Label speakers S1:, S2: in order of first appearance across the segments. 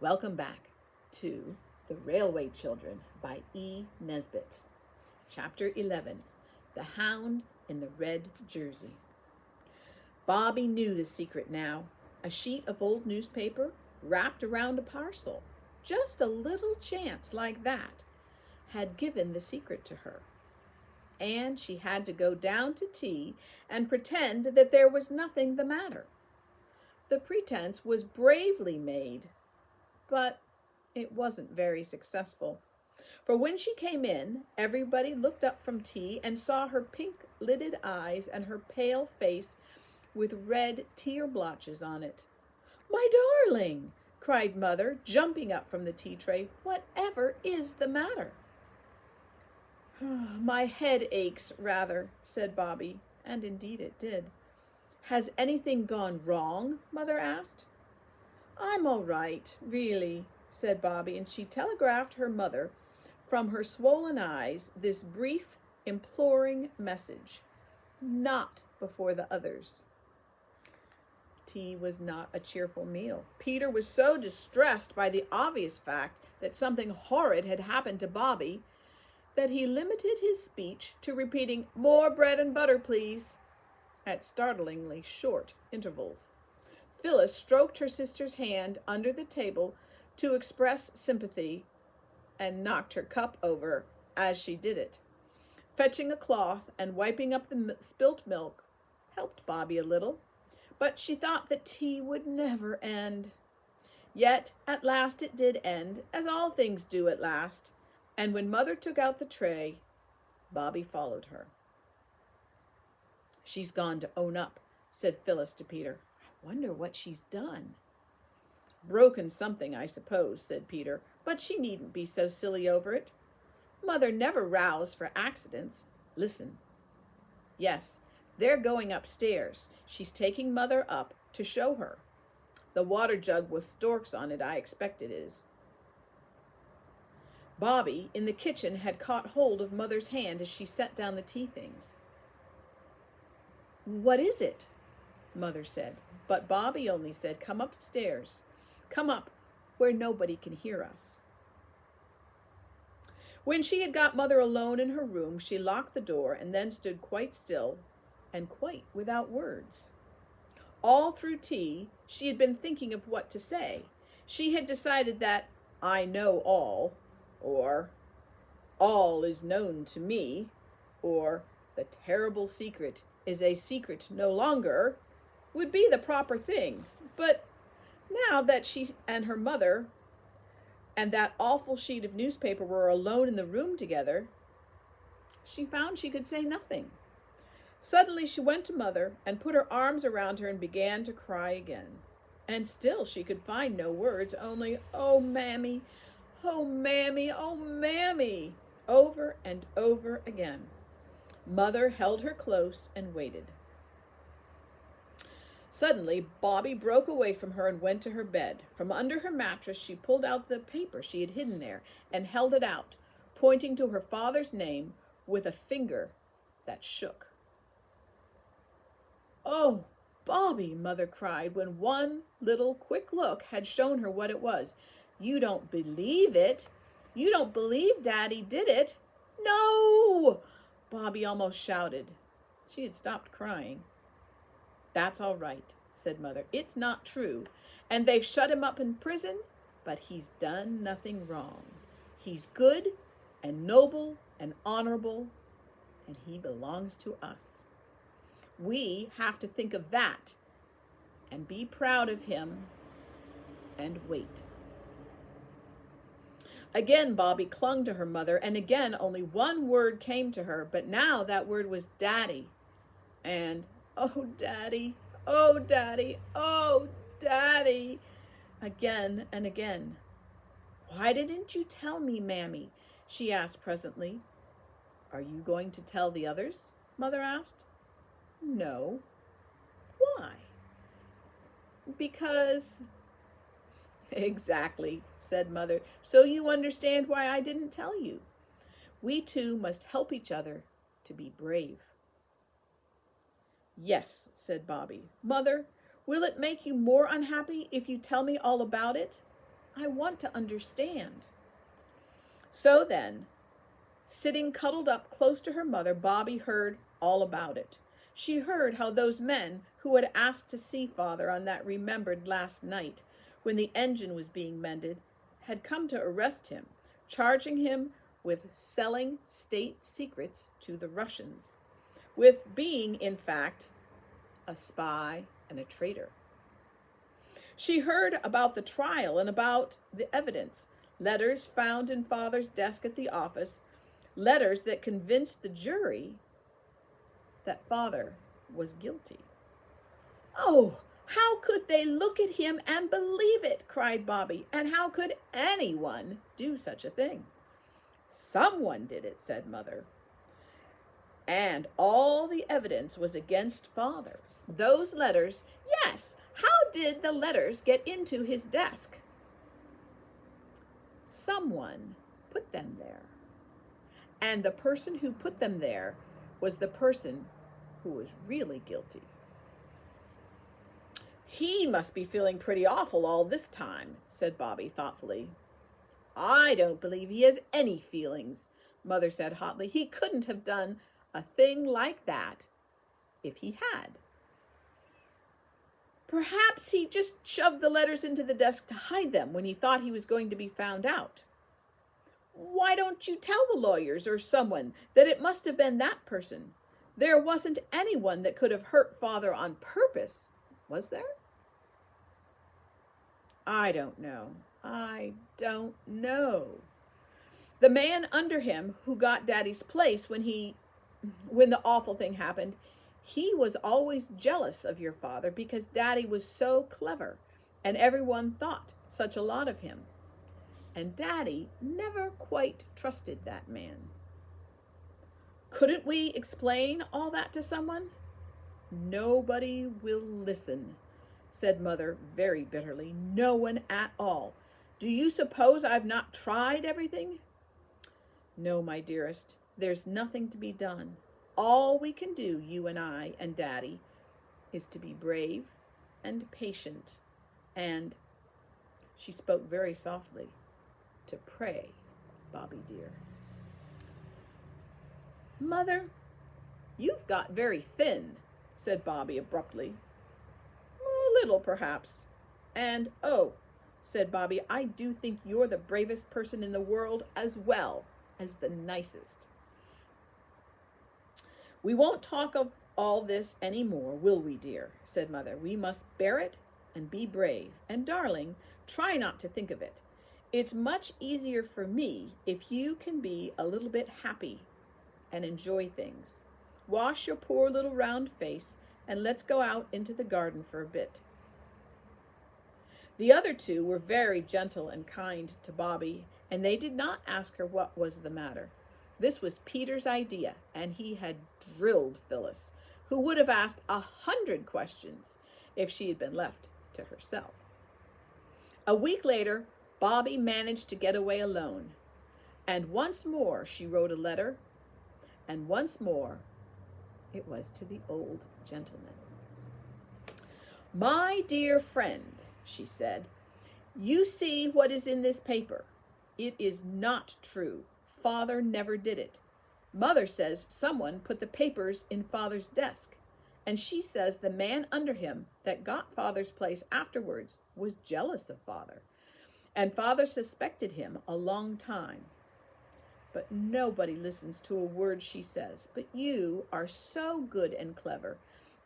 S1: Welcome back to The Railway Children by E. Nesbit. Chapter 11, The Hound in the Red Jersey. Bobby knew the secret now. A sheet of old newspaper wrapped around a parcel. Just a little chance like that had given the secret to her. And she had to go down to tea and pretend that there was nothing the matter. The pretense was bravely made, but it wasn't very successful. For when she came in, everybody looked up from tea and saw her pink-lidded eyes and her pale face with red tear blotches on it. "My darling!" cried Mother, jumping up from the tea tray. "Whatever is the matter?" "My head aches, rather," said Bobby, and indeed it did. "Has anything gone wrong?" Mother asked. "I'm all right, really," said Bobby, and she telegraphed her mother from her swollen eyes this brief, imploring message: "Not before the others." Tea was not a cheerful meal. Peter was so distressed by the obvious fact that something horrid had happened to Bobby that he limited his speech to repeating, "More bread and butter, please," at startlingly short intervals. Phyllis stroked her sister's hand under the table to express sympathy and knocked her cup over as she did it. Fetching a cloth and wiping up the spilt milk helped Bobby a little, but she thought that tea would never end. Yet at last it did end, as all things do at last, and when Mother took out the tray, Bobby followed her. "She's gone to own up," said Phyllis to Peter. "Wonder what she's done." "Broken something, I suppose," said Peter, "but she needn't be so silly over it. Mother never rows for accidents. Listen. Yes, they're going upstairs. She's taking Mother up to show her. The water jug with storks on it, I expect it is." Bobby, in the kitchen, had caught hold of Mother's hand as she set down the tea things. "What is it?" Mother said, but Bobby only said, "Come upstairs. Come up where nobody can hear us." When she had got Mother alone in her room, she locked the door and then stood quite still and quite without words. All through tea, she had been thinking of what to say. She had decided that "I know all," or "all is known to me," or "the terrible secret is a secret no longer," would be the proper thing. But now that she and her mother and that awful sheet of newspaper were alone in the room together, she found she could say nothing. Suddenly she went to Mother and put her arms around her and began to cry again. And still she could find no words, only "Oh, Mammy, oh, Mammy, oh, Mammy," over and over again. Mother held her close and waited. Suddenly, Bobby broke away from her and went to her bed. From under her mattress, she pulled out the paper she had hidden there and held it out, pointing to her father's name with a finger that shook. "Oh, Bobby," Mother cried, when one little quick look had shown her what it was. "You don't believe it? You don't believe Daddy did it?" "No!" Bobby almost shouted. She had stopped crying. "That's all right," said Mother. "It's not true, and they've shut him up in prison, but he's done nothing wrong. He's good and noble and honorable, and he belongs to us. We have to think of that and be proud of him and wait." Again Bobby clung to her mother, and again only one word came to her, but now that word was "Daddy," and "Oh, Daddy, oh, Daddy, oh, Daddy," again and again. "Why didn't you tell me, Mammy?" she asked presently. "Are you going to tell the others?" Mother asked. "No." "Why?" "Because—" "Exactly," said Mother. "So you understand why I didn't tell you. We two must help each other to be brave." "Yes," said Bobby. "Mother, will it make you more unhappy if you tell me all about it?" I want to understand." So then, sitting cuddled up close to her mother, Bobby heard all about it. She heard how those men who had asked to see Father on that remembered last night when the engine was being mended had come to arrest him, charging him with selling state secrets to the Russians, with being, in fact, a spy and a traitor. She heard about the trial and about the evidence, letters found in Father's desk at the office, letters that convinced the jury that Father was guilty. "Oh, how could they look at him and believe it?" cried Bobby. "And how could anyone do such a thing?" "Someone did it," said Mother. "And all the evidence was against Father. Those letters, yes, how did the letters get into his desk?" "Someone put them there. And the person who put them there was the person who was really guilty." "He must be feeling pretty awful all this time," said Bobby thoughtfully. "I don't believe he has any feelings," Mother said hotly. "He couldn't have done a thing like that if he had. Perhaps he just shoved the letters into the desk to hide them when he thought he was going to be found out. Why don't you tell the lawyers or someone that it must have been that person? There wasn't anyone that could have hurt Father on purpose, was there?" I don't know. The man under him who got Daddy's place when the awful thing happened, he was always jealous of your father because Daddy was so clever and everyone thought such a lot of him. And Daddy never quite trusted that man. Couldn't we explain all that to someone? Nobody will listen, said Mother very bitterly. No one at all. Do you suppose I've not tried everything? No, my dearest, there's nothing to be done. All we can do, you and I and Daddy, is to be brave and patient and, she spoke very softly, to pray, Bobby dear. Mother, you've got very thin, said Bobby abruptly. A little, perhaps. And, oh, said Bobby, I do think you're the bravest person in the world as well as the nicest. We won't talk of all this any more, will we, dear? Said Mother. We must bear it and be brave. And, darling, try not to think of it. It's much easier for me if you can be a little bit happy and enjoy things. Wash your poor little round face and let's go out into the garden for a bit. The other two were very gentle and kind to Bobby, and they did not ask her what was the matter. This was Peter's idea, and he had drilled Phyllis, who would have asked 100 questions if she had been left to herself. A week later, Bobby managed to get away alone, and once more she wrote a letter, and once more it was to the old gentleman. My dear friend, she said, you see what is in this paper. It is not true. Father never did it. Mother says someone put the papers in Father's desk, and she says the man under him that got Father's place afterwards was jealous of Father, and Father suspected him a long time. But nobody listens to a word she says. But you are so good and clever,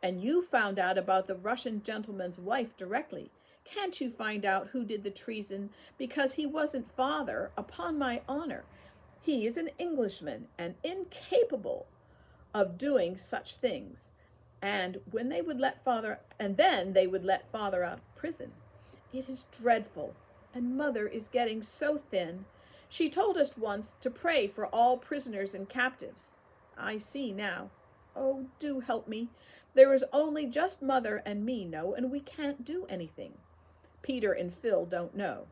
S1: and you found out about the Russian gentleman's wife directly. Can't you find out who did the treason? Because he wasn't Father, upon my honor. He is an Englishman and incapable of doing such things. And then they would let Father out of prison. It is dreadful, and Mother is getting so thin. She told us once to pray for all prisoners and captives. I see now. Oh, do help me. There is only just Mother and me know, and we can't do anything. Peter and Phil don't know.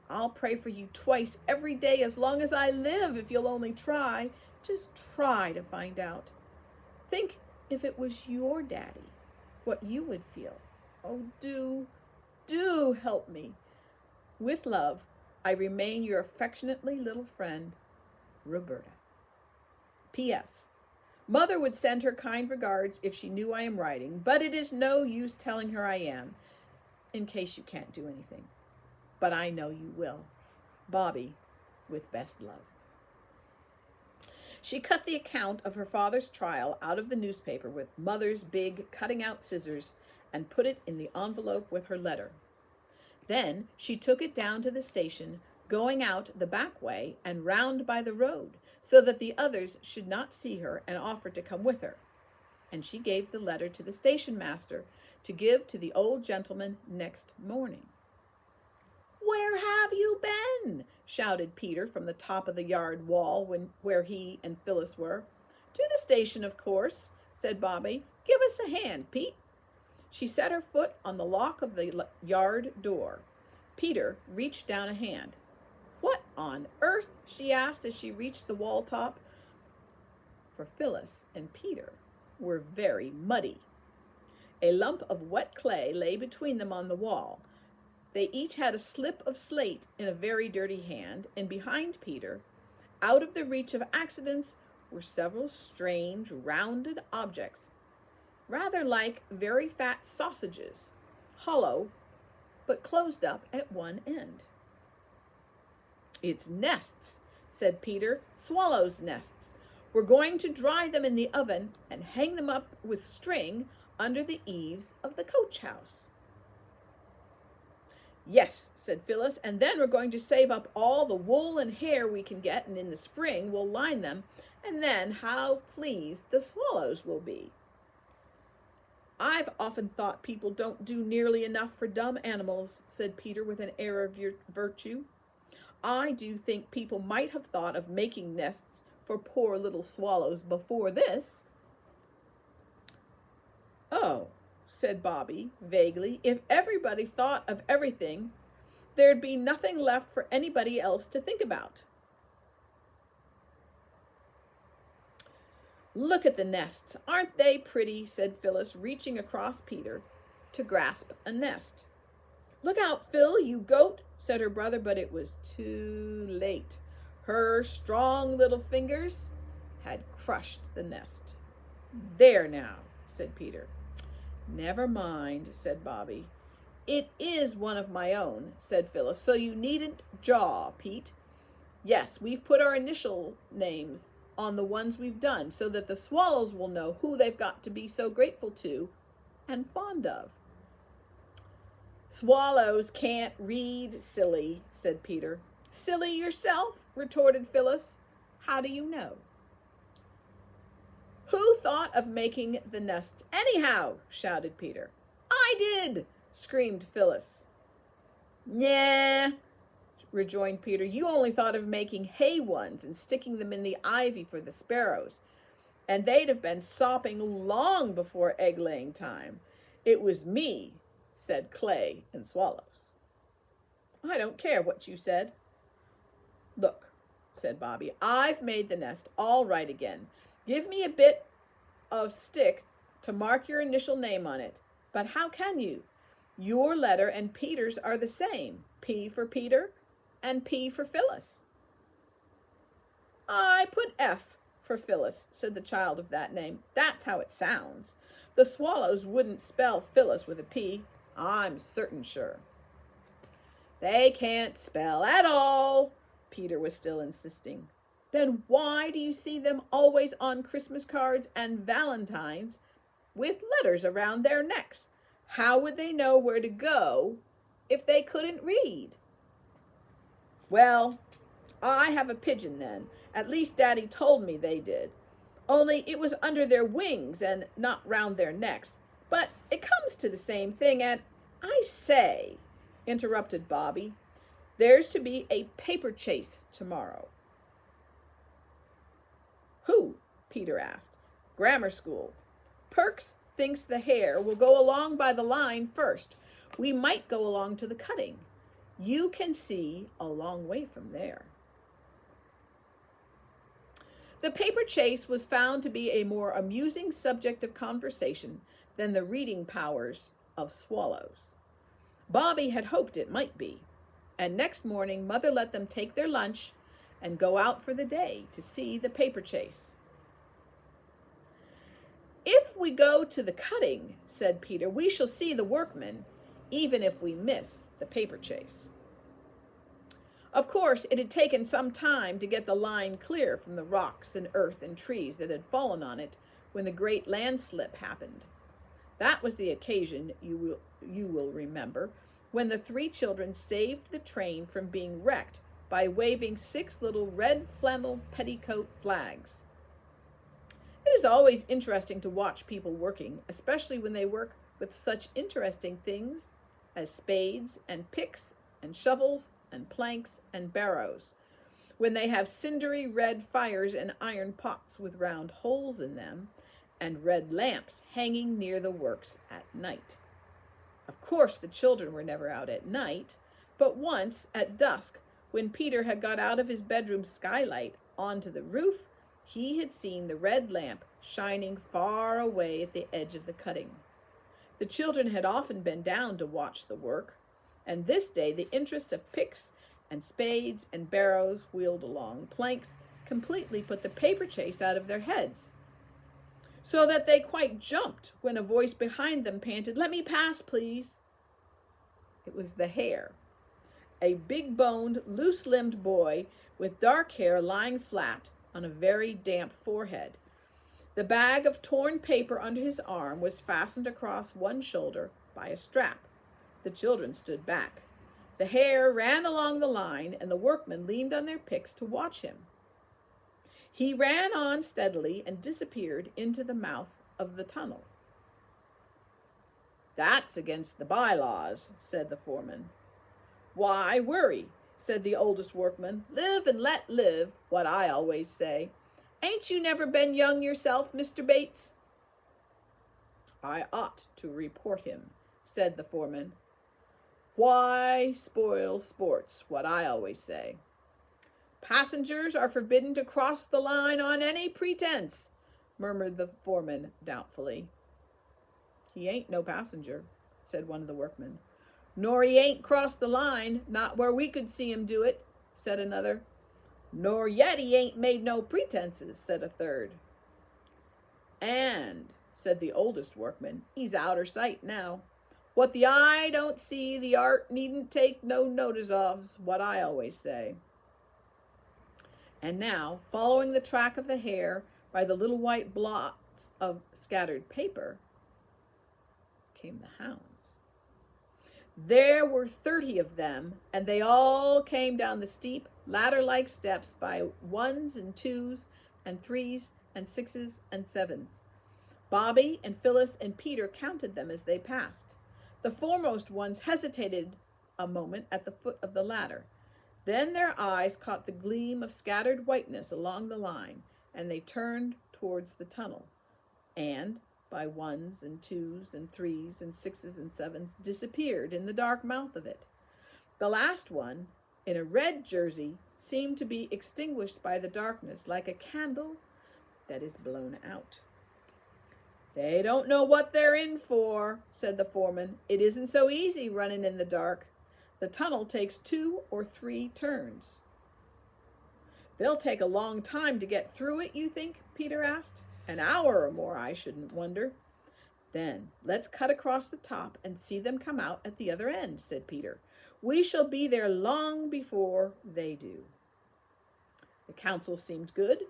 S1: I'll pray for you twice every day as long as I live if you'll only try. Just try to find out. Think if it was your daddy, what you would feel. Oh, do help me. With love, I remain your affectionately little friend, Roberta. P.S. Mother would send her kind regards if she knew I am writing, but it is no use telling her I am, in case you can't do anything. But I know you will. Bobby, with best love. She cut the account of her father's trial out of the newspaper with Mother's big cutting-out scissors and put it in the envelope with her letter. Then she took it down to the station, going out the back way and round by the road, so that the others should not see her, and offered to come with her. And she gave the letter to the station master to give to the old gentleman next morning. "Where have you been?" shouted Peter from the top of the yard wall where he and Phyllis were. "To the station, of course," said Bobby. "Give us a hand, Pete." She set her foot on the lock of the yard door. Peter reached down a hand. "What on earth?" she asked as she reached the wall top. For Phyllis and Peter were very muddy. A lump of wet clay lay between them on the wall. They each had a slip of slate in a very dirty hand, and behind Peter, out of the reach of accidents, were several strange, rounded objects, rather like very fat sausages, hollow, but closed up at one end. "It's nests," said Peter, "swallows' nests. We're going to dry them in the oven and hang them up with string under the eaves of the coach house." "Yes," said Phyllis, "and then we're going to save up all the wool and hair we can get, and in the spring we'll line them, and then how pleased the swallows will be." "I've often thought people don't do nearly enough for dumb animals," said Peter with an air of virtue. "I do think people might have thought of making nests for poor little swallows before this." "Oh," said Bobby vaguely, "if everybody thought of everything, there'd be nothing left for anybody else to think about." "Look at the nests. Aren't they pretty?" said Phyllis, reaching across Peter to grasp a nest. "Look out, Phil, you goat," said her brother, but it was too late. Her strong little fingers had crushed the nest. "There now," said Peter. "Never mind," said Bobby. "It is one of my own," said Phyllis, "so you needn't jaw, Pete. Yes, we've put our initial names on the ones we've done, so that the swallows will know who they've got to be so grateful to and fond of." "Swallows can't read, silly," said Peter. "Silly yourself?" retorted Phyllis. "How do you know?" "Who thought of making the nests anyhow?" shouted Peter. "I did!" screamed Phyllis. "Nah," rejoined Peter. "You only thought of making hay ones and sticking them in the ivy for the sparrows, and they'd have been sopping long before egg-laying time. It was me said clay and swallows." "I don't care what you said." "Look," said Bobby, "I've made the nest all right again. Give me a bit of stick to mark your initial name on it. But how can you? Your letter and Peter's are the same, P for Peter and P for Phyllis." "I put F for Phyllis," said the child of that name. "That's how it sounds. The swallows wouldn't spell Phyllis with a P, I'm certain sure." "They can't spell at all," Peter was still insisting. "Then why do you see them always on Christmas cards and Valentines with letters around their necks? How would they know where to go if they couldn't read?" "Well, I have a pigeon then. At least Daddy told me they did. Only it was under their wings and not round their necks. But it comes to the same thing, and—" "I say," interrupted Bobby, "there's to be a paper chase tomorrow." "Who?" Peter asked. "Grammar school. Perks thinks the hare will go along by the line first. We might go along to the cutting. You can see a long way from there." The paper chase was found to be a more amusing subject of conversation than the reading powers of swallows. Bobby had hoped it might be. And next morning, Mother let them take their lunch and go out for the day to see the paper chase. "If we go to the cutting," said Peter, "we shall see the workmen, even if we miss the paper chase." Of course, it had taken some time to get the line clear from the rocks and earth and trees that had fallen on it when the great landslip happened. That was the occasion, you will remember, when the three children saved the train from being wrecked by waving 6 little red flannel petticoat flags. It is always interesting to watch people working, especially when they work with such interesting things as spades and picks and shovels and planks and barrows, when they have cindery red fires and iron pots with round holes in them, and red lamps hanging near the works at night. Of course, the children were never out at night, but once at dusk, when Peter had got out of his bedroom skylight onto the roof, he had seen the red lamp shining far away at the edge of the cutting. The children had often been down to watch the work, and this day the interest of picks and spades and barrows wheeled along planks completely put the paper chase out of their heads, so that they quite jumped when a voice behind them panted, "Let me pass, please." It was the hare, a big-boned, loose-limbed boy with dark hair lying flat on a very damp forehead. The bag of torn paper under his arm was fastened across one shoulder by a strap. The children stood back. The hare ran along the line, and the workmen leaned on their picks to watch him. He ran on steadily and disappeared into the mouth of the tunnel. "That's against the bylaws," said the foreman. "Why worry?" said the oldest workman. "Live and let live, what I always say. Ain't you never been young yourself, Mr. Bates?" "I ought to report him," said the foreman. "Why spoil sports, what I always say. Passengers are forbidden to cross the line on any pretense," murmured the foreman doubtfully. "He ain't no passenger," said one of the workmen. "Nor he ain't crossed the line, not where we could see him do it," said another. "Nor yet he ain't made no pretenses," said a third. "And," said the oldest workman, "he's outer sight now. What the eye don't see, the art needn't take no notice of's, what I always say." And now, following the track of the hare by the little white blots of scattered paper, came the hounds. There were 30 of them, and they all came down the steep, ladder-like steps by 1s and 2s and 3s and 6s and 7s. Bobby and Phyllis and Peter counted them as they passed. The foremost ones hesitated a moment at the foot of the ladder. Then their eyes caught the gleam of scattered whiteness along the line, and they turned towards the tunnel, and by 1s and 2s and 3s and 6s and 7s disappeared in the dark mouth of it. The last one, in a red jersey, seemed to be extinguished by the darkness like a candle that is blown out. "They don't know what they're in for," said the foreman. "It isn't so easy running in the dark. The tunnel takes 2 or 3 turns." "They'll take a long time to get through it, you think?" Peter asked. "An hour or more, I shouldn't wonder." "Then let's cut across the top and see them come out at the other end," said Peter. "We shall be there long before they do." The counsel seemed good,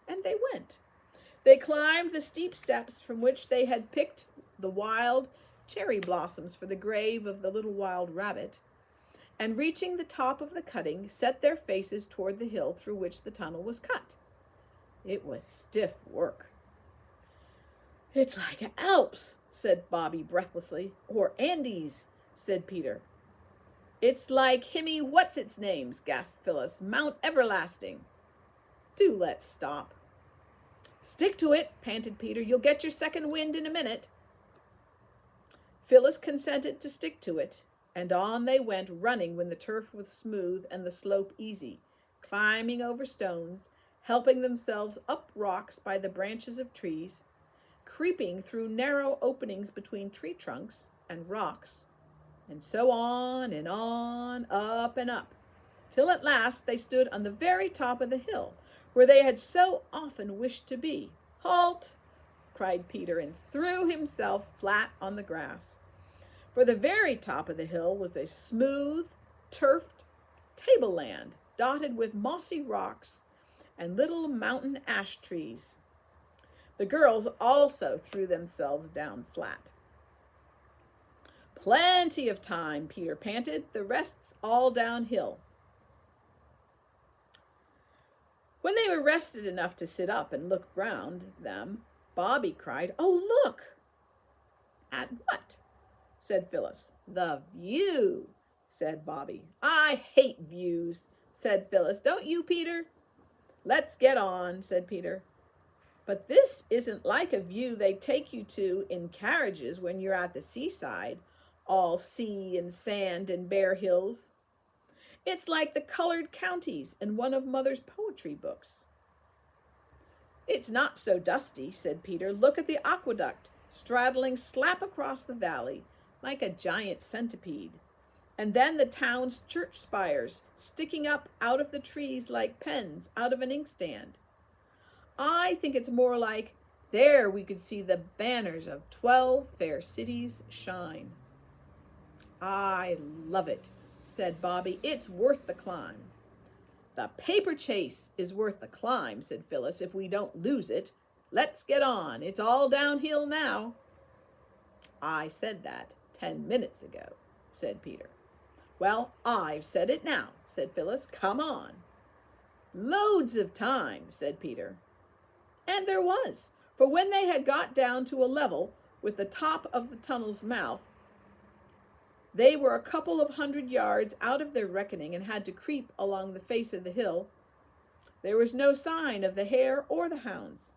S1: and they went. They climbed the steep steps from which they had picked the wild cherry blossoms for the grave of the little wild rabbit, and reaching the top of the cutting, set their faces toward the hill through which the tunnel was cut. It was stiff work. "It's like the Alps," said Bobby breathlessly. "Or Andes," said Peter. "It's like Himmy What's-its-names," gasped Phyllis. "Mount Everlasting." "Do let's stop." "Stick to it," panted Peter. "You'll get your second wind in a minute." Phyllis consented to stick to it, and on they went, running when the turf was smooth and the slope easy, climbing over stones, helping themselves up rocks by the branches of trees, creeping through narrow openings between tree trunks and rocks, and so on, up and up, till at last they stood on the very top of the hill, where they had so often wished to be. "Halt!" cried Peter, and threw himself flat on the grass. For the very top of the hill was a smooth, turfed tableland, dotted with mossy rocks and little mountain ash trees. The girls also threw themselves down flat. "Plenty of time," Peter panted. "The rest's all downhill." When they were rested enough to sit up and look round them, Bobby cried, "Oh, look!" "At what?" said Phyllis. "The view," said Bobby. "I hate views," said Phyllis. "Don't you, Peter?" "Let's get on," said Peter. "But this isn't like a view they take you to in carriages when you're at the seaside, all sea and sand and bare hills. It's like the colored counties in one of Mother's poetry books." "It's not so dusty," said Peter. "Look at the aqueduct straddling slap across the valley like a giant centipede. And then the town's church spires sticking up out of the trees like pens out of an inkstand. I think it's more like, there we could see the banners of 12 fair cities shine." "I love it," said Bobby. "It's worth the climb." "The paper chase is worth the climb," said Phyllis, "if we don't lose it. Let's get on. It's all downhill now." "I said that 10 minutes ago," said Peter. "Well, I've said it now," said Phyllis. "Come on." "Loads of time," said Peter. And there was, for when they had got down to a level with the top of the tunnel's mouth, they were a couple of 100 yards out of their reckoning and had to creep along the face of the hill. There was no sign of the hare or the hounds.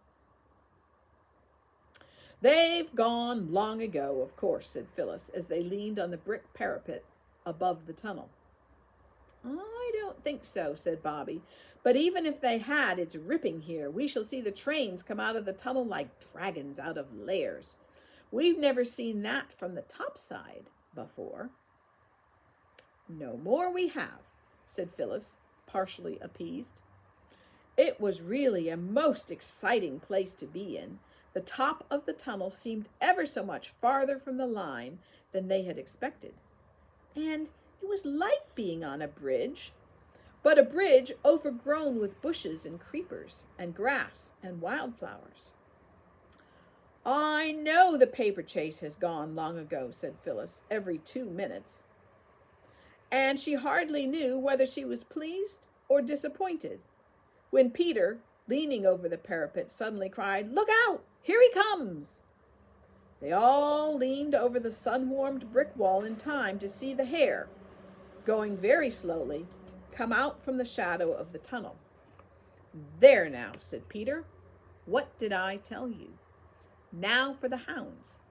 S1: "They've gone long ago, of course," said Phyllis, as they leaned on the brick parapet above the tunnel. "I don't think so," said Bobby. "But even if they had, it's ripping here. We shall see the trains come out of the tunnel like dragons out of lairs. We've never seen that from the top side before." "No more we have," said Phyllis, partially appeased. It was really a most exciting place to be in. The top of the tunnel seemed ever so much farther from the line than they had expected. And it was like being on a bridge, but a bridge overgrown with bushes and creepers and grass and wildflowers. "I know the paper chase has gone long ago," said Phyllis, every 2 minutes. And she hardly knew whether she was pleased or disappointed when Peter, leaning over the parapet, suddenly cried, "Look out! Here he comes!" They all leaned over the sun-warmed brick wall in time to see the hare, going very slowly, come out from the shadow of the tunnel. "There now," said Peter. "What did I tell you? Now for the hounds."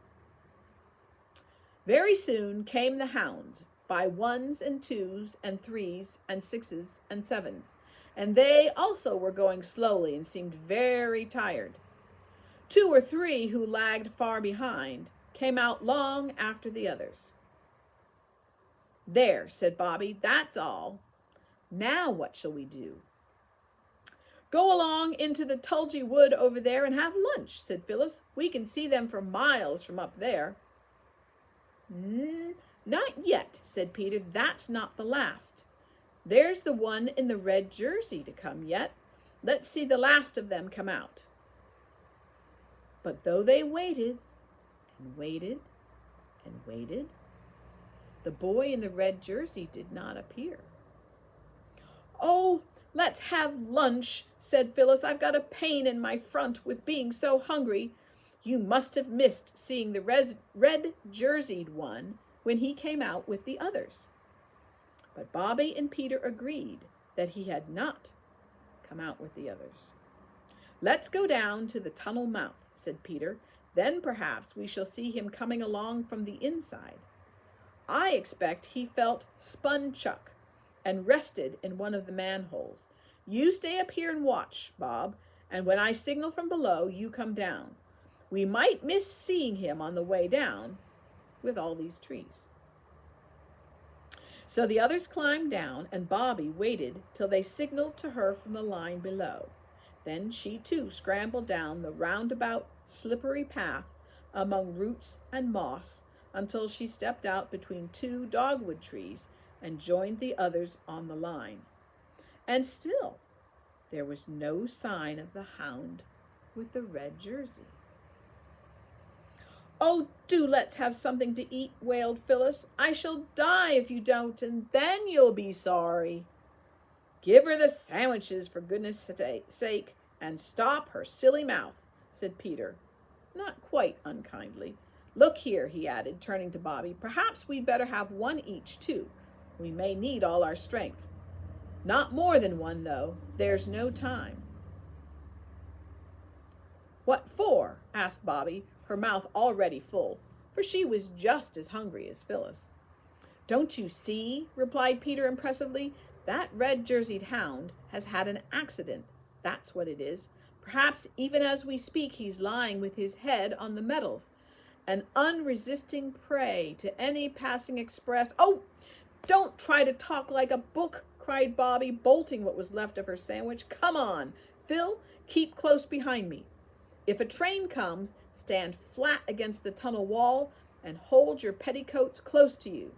S1: Very soon came the hounds, by 1s and 2s and 3s and 6s and 7s, and they also were going slowly and seemed very tired. 2 or 3 who lagged far behind came out long after the others. "There," said Bobby, "that's all. Now what shall we do?" "Go along into the tulgey wood over there and have lunch," said Phyllis. "We can see them for miles from up there." "Not yet," said Peter. "That's not the last. There's the one in the red jersey to come yet. Let's see the last of them come out." But though they waited and waited and waited, the boy in the red jersey did not appear. "Oh, let's have lunch," said Phyllis. "I've got a pain in my front with being so hungry. You must have missed seeing the red jerseyed one when he came out with the others." But Bobby and Peter agreed that he had not come out with the others. "Let's go down to the tunnel mouth," said Peter. "Then perhaps we shall see him coming along from the inside. I expect he felt spun chuck and rested in one of the manholes. You stay up here and watch, Bob, and when I signal from below, you come down. We might miss seeing him on the way down with all these trees." So the others climbed down, and Bobby waited till they signaled to her from the line below. Then she too scrambled down the roundabout, slippery path among roots and moss until she stepped out between two dogwood trees and joined the others on the line. And still there was no sign of the hound with the red jersey. "Oh, do let's have something to eat," wailed Phyllis. "I shall die if you don't, and then you'll be sorry." "Give her the sandwiches, for goodness sake, and stop her silly mouth," said Peter, not quite unkindly. "Look here," he added, turning to Bobby, "perhaps we'd better have one each, too. We may need all our strength. Not more than one, though. There's no time." "What for?" asked Bobby, her mouth already full, for she was just as hungry as Phyllis. "Don't you see?" replied Peter impressively. "That red-jerseyed hound has had an accident. That's what it is. Perhaps even as we speak he's lying with his head on the metals, an unresisting prey to any passing express." "Oh, don't try to talk like a book," cried Bobby, bolting what was left of her sandwich. "Come on, Phil, keep close behind me. If a train comes, stand flat against the tunnel wall and hold your petticoats close to you."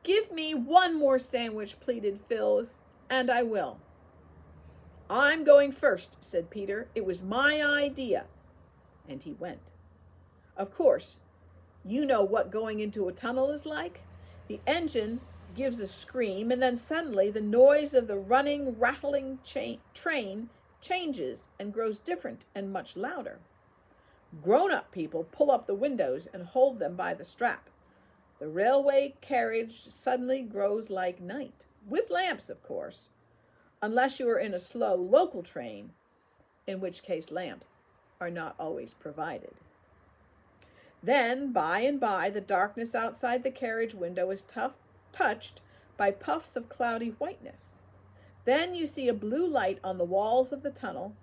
S1: "Give me one more sandwich," pleaded Phyllis, "and I will." "I'm going first," said Peter. "It was my idea." And he went. Of course, you know what going into a tunnel is like. The engine gives a scream, and then suddenly the noise of the running, rattling train changes and grows different and much louder. Grown-up people pull up the windows and hold them by the strap. The railway carriage suddenly grows like night, with lamps, of course, unless you are in a slow local train, in which case lamps are not always provided. Then, by and by, the darkness outside the carriage window is touched by puffs of cloudy whiteness. Then you see a blue light on the walls of the tunnel.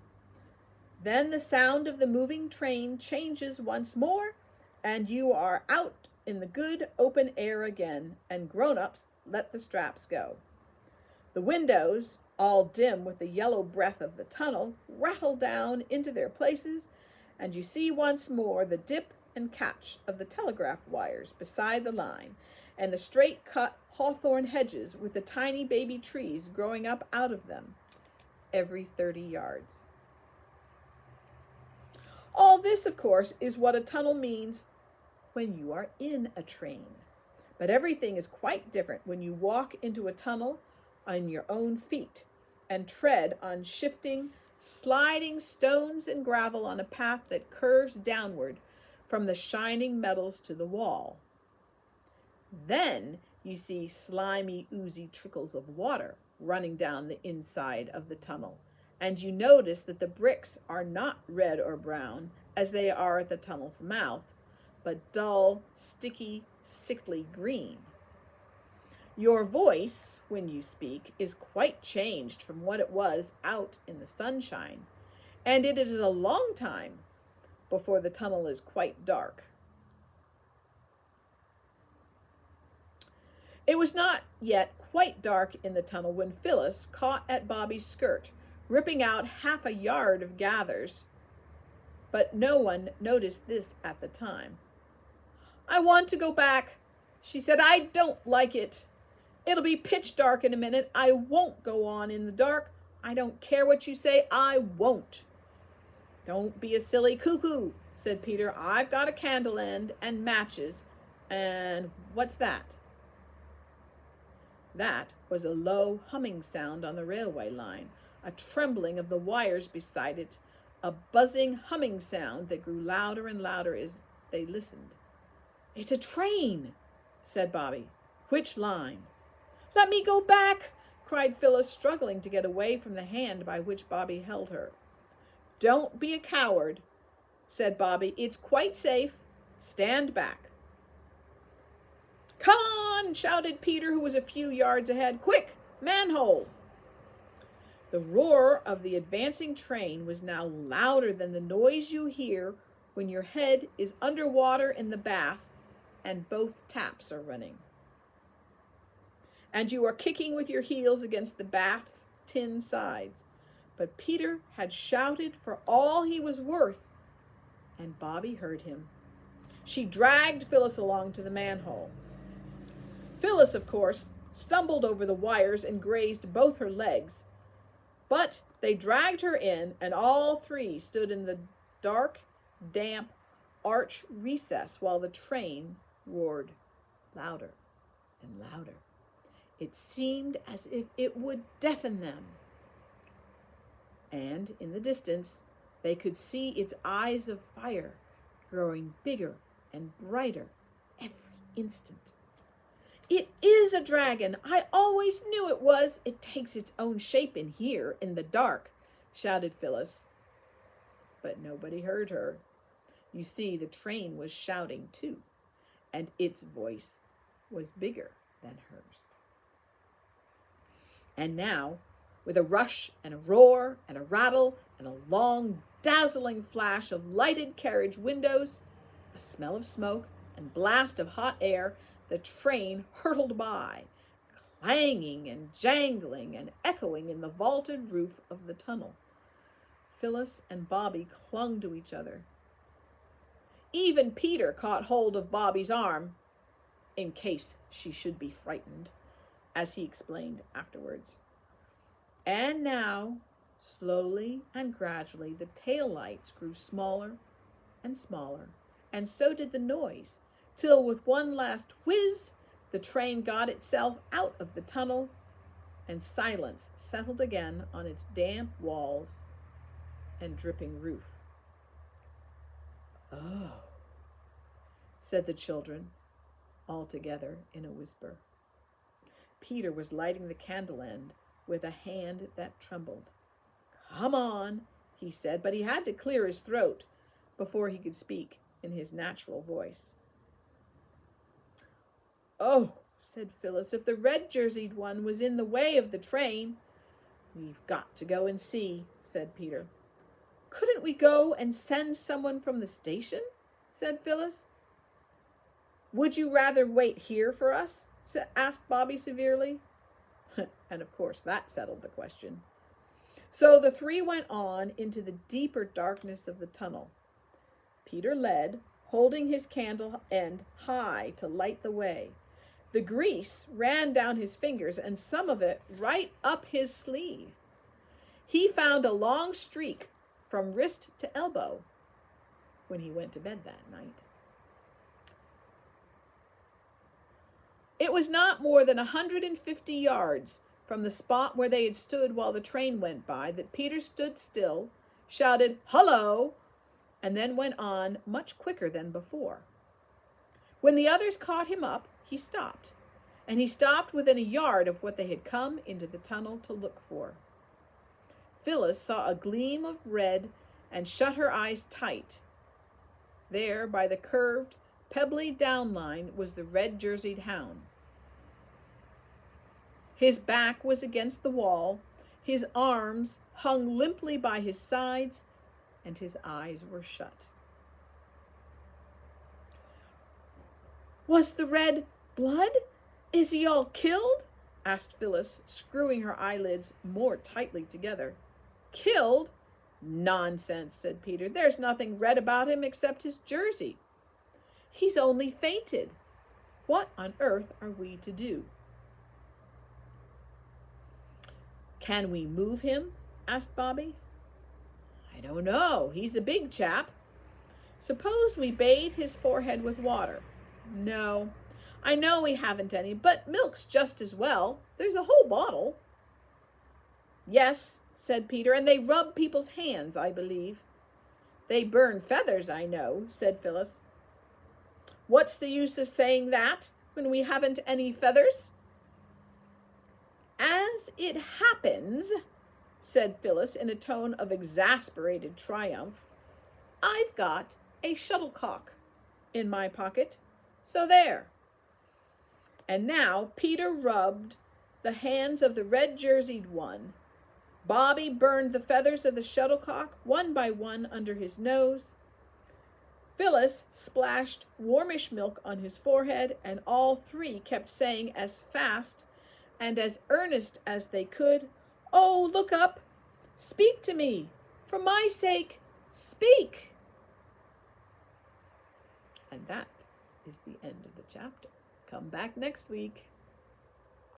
S1: Then the sound of the moving train changes once more, and you are out in the good open air again, and grown-ups let the straps go. The windows, all dim with the yellow breath of the tunnel, rattle down into their places, and you see once more the dip and catch of the telegraph wires beside the line, and the straight-cut hawthorn hedges with the tiny baby trees growing up out of them every 30 yards. All this, of course, is what a tunnel means when you are in a train. But everything is quite different when you walk into a tunnel on your own feet and tread on shifting, sliding stones and gravel on a path that curves downward from the shining metals to the wall. Then you see slimy, oozy trickles of water running down the inside of the tunnel, and you notice that the bricks are not red or brown, as they are at the tunnel's mouth, but dull, sticky, sickly green. Your voice, when you speak, is quite changed from what it was out in the sunshine, and it is a long time before the tunnel is quite dark. It was not yet quite dark in the tunnel when Phyllis caught at Bobby's skirt, ripping out half a yard of gathers, but no one noticed this at the time. "I want to go back," she said. "I don't like it. It'll be pitch dark in a minute. I won't go on in the dark. I don't care what you say. I won't." "Don't be a silly cuckoo," said Peter. "I've got a candle end and matches. And what's that?" That was a low humming sound on the railway line, a trembling of the wires beside it, a buzzing humming sound that grew louder and louder as they listened. "It's a train," said Bobby. "Which line?" "Let me go back," cried Phyllis, struggling to get away from the hand by which Bobby held her. "Don't be a coward," said Bobby. "It's quite safe. Stand back." "Come on," shouted Peter, who was a few yards ahead. "Quick, manhole!" The roar of the advancing train was now louder than the noise you hear when your head is under water in the bath and both taps are running. and you are kicking with your heels against the bath's tin sides. But Peter had shouted for all he was worth, and Bobby heard him. She dragged Phyllis along to the manhole. Phyllis, of course, stumbled over the wires and grazed both her legs. But they dragged her in, and all three stood in the dark, damp arch recess while the train roared louder and louder. It seemed as if it would deafen them. And in the distance, they could see its eyes of fire growing bigger and brighter every instant. It is a dragon. I always knew it was. It takes its own shape in here, in the dark, shouted Phyllis. But nobody heard her. You see, the train was shouting too, and its voice was bigger than hers. And now, with a rush and a roar and a rattle and a long, dazzling flash of lighted carriage windows, a smell of smoke and blast of hot air, the train hurtled by, clanging and jangling and echoing in the vaulted roof of the tunnel. Phyllis and Bobby clung to each other. Even Peter caught hold of Bobby's arm, in case she should be frightened, as he explained afterwards. And now, slowly and gradually, the tail lights grew smaller and smaller, and so did the noise, till with one last whiz, the train got itself out of the tunnel, and silence settled again on its damp walls and dripping roof. "Oh," said the children, all together in a whisper. Peter was lighting the candle end with a hand that trembled. "Come on," he said, but he had to clear his throat before he could speak in his natural voice. "Oh," said Phyllis, "if the red-jerseyed one was in the way of the train." "We've got to go and see," said Peter. "Couldn't we go and send someone from the station?" said Phyllis. "Would you rather wait here for us?" asked Bobby severely. And of course that settled the question. So the three went on into the deeper darkness of the tunnel. Peter led, holding his candle end high to light the way. The grease ran down his fingers and some of it right up his sleeve. He found a long streak from wrist to elbow when he went to bed that night. It was not more than 150 yards from the spot where they had stood while the train went by that Peter stood still, shouted, "Hello!" and then went on much quicker than before. When the others caught him up, he stopped, and he stopped within a yard of what they had come into the tunnel to look for. Phyllis saw a gleam of red and shut her eyes tight. There, by the curved, pebbly down line, was the red-jerseyed hound. His back was against the wall, his arms hung limply by his sides, and his eyes were shut. "Was the red blood? Is he all killed?" asked Phyllis, screwing her eyelids more tightly together. "Killed? Nonsense," said Peter. "There's nothing red about him except his jersey. He's only fainted. What on earth are we to do?" "Can we move him?" asked Bobby. "I don't know. He's a big chap. Suppose we bathe his forehead with water." "No, I know we haven't any, but milk's just as well. There's a whole bottle." "Yes," said Peter, "and they rub people's hands, I believe." "They burn feathers, I know," said Phyllis. "What's the use of saying that when we haven't any feathers?" "As it happens," said Phyllis in a tone of exasperated triumph, "I've got a shuttlecock in my pocket, so there." And now Peter rubbed the hands of the red-jerseyed one. Bobby burned the feathers of the shuttlecock one by one under his nose. Phyllis splashed warmish milk on his forehead, and all three kept saying as fast and as earnest as they could, "Oh, look up! Speak to me! For my sake, speak!" And that is the end of the chapter. Come back next week.